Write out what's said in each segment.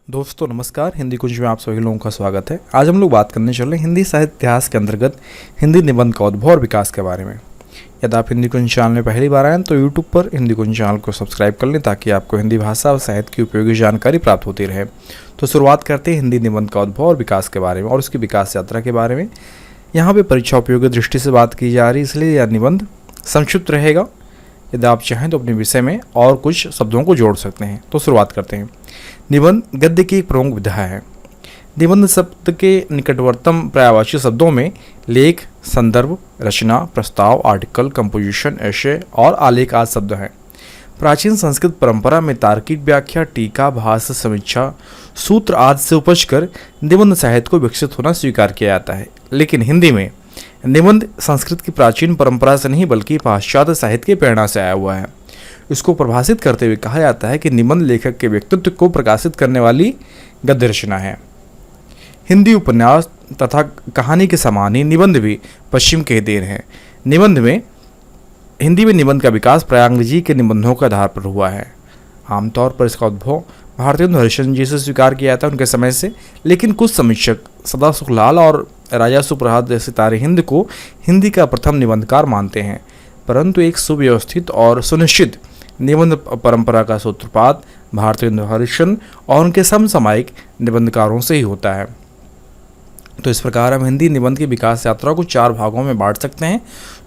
दोस्तों नमस्कार, हिंदी कुंज में आप सभी लोगों का स्वागत है। आज हम लोग बात करने चल रहे हैं हिंदी साहित्य इतिहास के अंतर्गत हिंदी निबंध का उद्भव और विकास के बारे में। यदि आप हिंदी कुंज चैनल में पहली बार आए तो यूट्यूब पर हिंदी कुंज चैनल को सब्सक्राइब कर लें ताकि आपको हिंदी भाषा और साहित्य की उपयोगी जानकारी प्राप्त होती रहे। तो शुरुआत करते हैं हिंदी निबंध का उद्भव और विकास के बारे में और उसकी विकास यात्रा के बारे में। यहाँ पर परीक्षा उपयोगी दृष्टि से बात की जा रही है, इसलिए यह निबंध संक्षिप्त रहेगा। यदि आप चाहें तो अपने विषय में और कुछ शब्दों को जोड़ सकते हैं। तो शुरुआत करते हैं। निबंध गद्य की एक प्रमुख विधा है। निबंध शब्द के निकटवर्तम पर्यायवाची शब्दों में लेख, संदर्भ, रचना, प्रस्ताव, आर्टिकल, कंपोजिशन, एशे और आलेख आदि शब्द हैं। प्राचीन संस्कृत परंपरा में तार्किक व्याख्या, टीका, भाष्य, समीक्षा, सूत्र आदि से उपजकर निबंध साहित्य को विकसित होना स्वीकार किया जाता है। लेकिन हिंदी में निबंध संस्कृत की प्राचीन परंपरा से नहीं बल्कि पाश्चात्य साहित्य की प्रेरणा से आया हुआ है। इसको परिभाषित करते हुए कहा जाता है कि निबंध लेखक के व्यक्तित्व को प्रकाशित करने वाली गद्य रचना है। हिंदी उपन्यास तथा कहानी के समान ही निबंध भी पश्चिम के देन है। हिंदी में निबंध का विकास प्रयाग जी के निबंधों के आधार पर हुआ है। आमतौर पर इसका उद्भव भारतेंदु हरिश्चंद्र जी से स्वीकार किया जाता है उनके समय से, लेकिन कुछ समीक्षक सदा सुखलाल और राजा सुप्रभात जैसे तारे हिंद को हिंदी का प्रथम निबंधकार मानते हैं। परंतु एक सुव्यवस्थित और सुनिश्चित निबंध परंपरा का सूत्रपात भारतेंदु हरिश्चंद्र और उनके समसामयिक निबंधकारों से ही होता है। तो इस प्रकार हम हिंदी निबंध की विकास यात्रा को 4 भागों में बांट सकते हैं,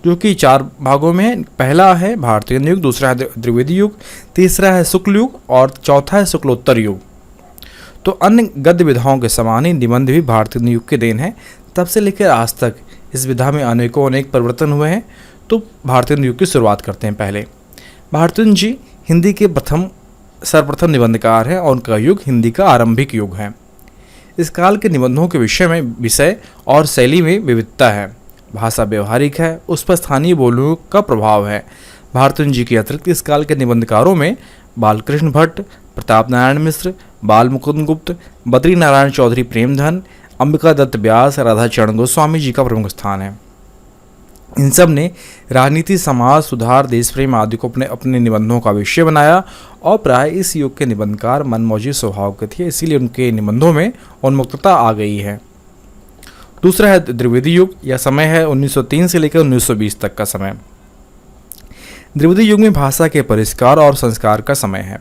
जो कि 4 भागों में पहला है भारतीय युग, दूसरा है द्विवेदी युग, तीसरा है शुक्ल युग और चौथा है शुक्लोत्तर युग। तो अन्य गद्य विधाओं के समान ही निबंध भी भारतीय युग के देन है। तब से लेकर आज तक इस विधा में अनेक परिवर्तन हुए हैं। तो भारतीय युग की शुरुआत करते हैं। पहले भारतेंदु जी हिंदी के सर्वप्रथम निबंधकार हैं और उनका युग हिंदी का आरंभिक युग है। इस काल के निबंधों के विषय और शैली में विविधता है। भाषा व्यवहारिक है, उस पर स्थानीय बोलियों का प्रभाव है। भारतेंदु जी के अतिरिक्त इस काल के निबंधकारों में बालकृष्ण भट्ट, प्रताप नारायण मिश्र, बाल मुकुंद गुप्त, बद्री नारायण चौधरी प्रेमधन, अंबिका दत्त व्यास, राधा चरण गोस्वामी जी का प्रमुख स्थान है। इन सब ने राजनीति, समाज सुधार, देश प्रेम आदि को अपने निबंधों का विषय बनाया और प्राय इस युग के निबंधकार मनमौजी स्वभाव के थे, इसीलिए उनके निबंधों में उन्मुक्तता आ गई है। दूसरा है द्विवेदी युग। यह समय है 1903 से लेकर 1920 तक का समय। द्विवेदी युग में भाषा के परिष्कार और संस्कार का समय है।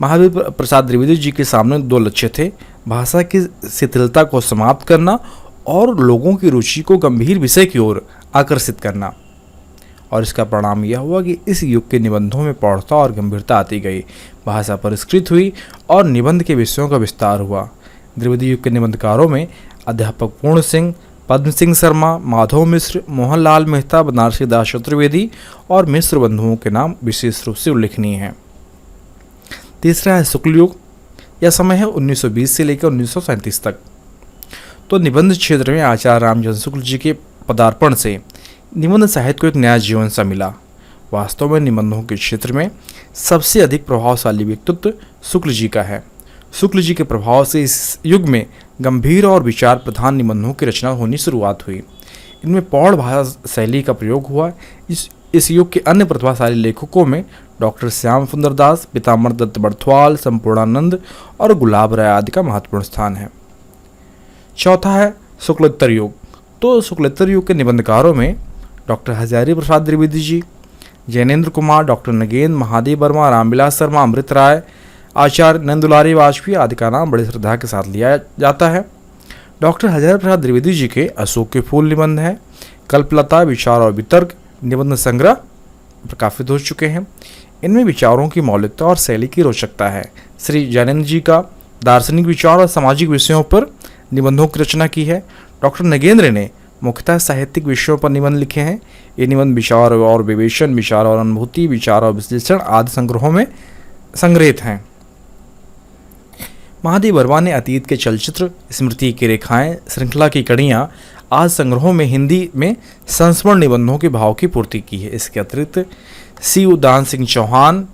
महावीर प्रसाद द्विवेदी जी के सामने 2 लक्ष्य थे: भाषा की शिथिलता को समाप्त करना और लोगों की रुचि को गंभीर विषय की ओर आकर्षित करना। और इसका परिणाम यह हुआ कि इस युग के निबंधों में प्रौढ़ता और गंभीरता आती गई, भाषा परिष्कृत हुई और निबंध के विषयों का विस्तार हुआ। द्विवेदी युग के निबंधकारों में अध्यापक पूर्ण सिंह, पद्म सिंह शर्मा, माधव मिश्र, मोहनलाल मेहता, बनारसी दास चतुर्वेदी और मिश्र बंधुओं के नाम विशेष रूप से उल्लेखनीय हैं। तीसरा है शुक्ल युग। यह समय है 1920 से लेकर 1937 तक। तो निबंध क्षेत्र में आचार्य रामचंद्र शुक्ल जी के पदार्पण से निबंध साहित्य को एक नया जीवन सा मिला। वास्तव में निबंधों के क्षेत्र में सबसे अधिक प्रभावशाली व्यक्तित्व शुक्ल जी का है। शुक्ल जी के प्रभाव से इस युग में गंभीर और विचार प्रधान निबंधों की रचना होनी शुरुआत हुई। इनमें प्रौढ़ भाषा शैली का प्रयोग हुआ। इस युग के अन्य प्रतिभाशाली लेखकों में डॉक्टर श्याम सुंदर दास, पीताम्बर दत्त बड़थवाल, संपूर्णानंद और गुलाब राय आदि का महत्वपूर्ण स्थान है। चौथा है शुक्लोत्तर युग। तो शुक्लोत्तर युग के निबंधकारों में डॉक्टर हजारी प्रसाद द्विवेदी जी, जैनेन्द्र कुमार, डॉक्टर नगेंद्र, महादेव वर्मा, रामविलास शर्मा, अमृत राय, आचार्य नंदुलारी वाजपेयी आदि का नाम बड़ी श्रद्धा के साथ लिया जाता है। डॉक्टर हजारी प्रसाद द्विवेदी जी के अशोक के फूल निबंध है। कल्पलता, विचार और वितर्क निबंध संग्रह प्रकाशित हो चुके हैं। इनमें विचारों की मौलिकता और शैली की रोचकता है। श्री जैनेन्द्र जी का दार्शनिक विचार और सामाजिक विषयों पर निबंधों की रचना की है। डॉक्टर नगेंद्र ने मुख्यतः साहित्यिक विषयों पर निबंध लिखे हैं। ये निबंध विचार और विवेचन, विचार और अनुभूति, विचार और विश्लेषण आदि संग्रहों में संग्रहित हैं। महादेव वर्मा ने अतीत के चलचित्र, स्मृति की रेखाएं, श्रृंखला की कड़ियाँ आदि संग्रहों में हिंदी में संस्मरण निबंधों के भाव की पूर्ति की है। इसके अतिरिक्त शिवदान सिंह चौहान,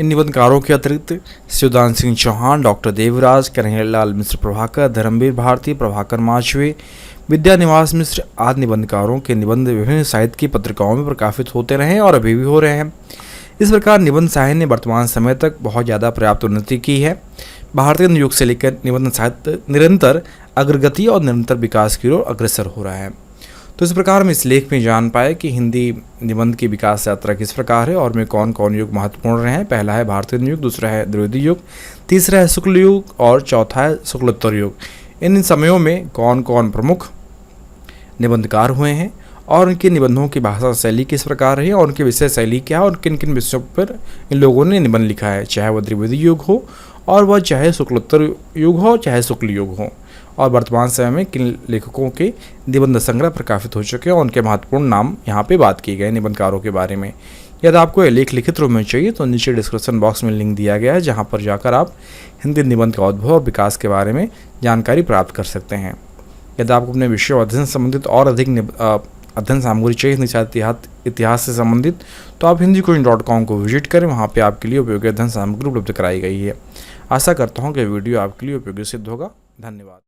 इन निबंधकारों के अतिरिक्त शिवदान सिंह चौहान, डॉक्टर देवराज, कन्हैयालाल मिश्र प्रभाकर, धर्मवीर भारती, प्रभाकर माचवे, विद्यानिवास मिश्र आदि निबंधकारों के निबंध विभिन्न साहित्य की पत्रिकाओं में प्रकाशित होते रहे और अभी भी हो रहे हैं। इस प्रकार निबंध साहित्य ने वर्तमान समय तक बहुत ज़्यादा पर्याप्त उन्नति की है। भारतीय युग से लेकर निबंध साहित्य निरंतर अग्रगति और निरंतर विकास की ओर अग्रसर हो रहा है। तो इस प्रकार हम इस लेख में जान पाए कि हिंदी निबंध की विकास यात्रा किस प्रकार है और में कौन कौन युग महत्वपूर्ण रहे हैं। पहला है भारतीय युग, दूसरा है द्विवेदी युग, तीसरा है शुक्ल युग और चौथा है शुक्लोत्तर युग। इन समयों में कौन कौन प्रमुख निबंधकार हुए हैं और उनके निबंधों की भाषा शैली किस प्रकार है और उनकी विषय शैली क्या है और किन किन विषयों पर इन लोगों ने निबंध लिखा है, चाहे वह द्विवेदी युग हो और वह चाहे शुक्लोत्तर युग हो चाहे शुक्ल युग हो, और वर्तमान समय में किन लेखकों के निबंध संग्रह प्रकाशित हो चुके हैं और उनके महत्वपूर्ण नाम यहाँ पे बात किए गए निबंधकारों के बारे में। यदि आपको यह लेख लिखित रूप में चाहिए तो नीचे डिस्क्रिप्शन बॉक्स में लिंक दिया गया है, जहाँ पर जाकर आप हिंदी निबंध का उद्भव और विकास के बारे में जानकारी प्राप्त कर सकते हैं। यदि आपको अपने विषय और अध्ययन से संबंधित और अधिक अध्ययन सामग्री चाहिए हिंदी इतिहास से संबंधित, तो आप hindicoin.com को विजिट करें। वहाँ पे आपके लिए उपयोगी अध्ययन सामग्री उपलब्ध कराई गई है। आशा करता हूँ कि वीडियो आपके लिए उपयोगी सिद्ध होगा। धन्यवाद।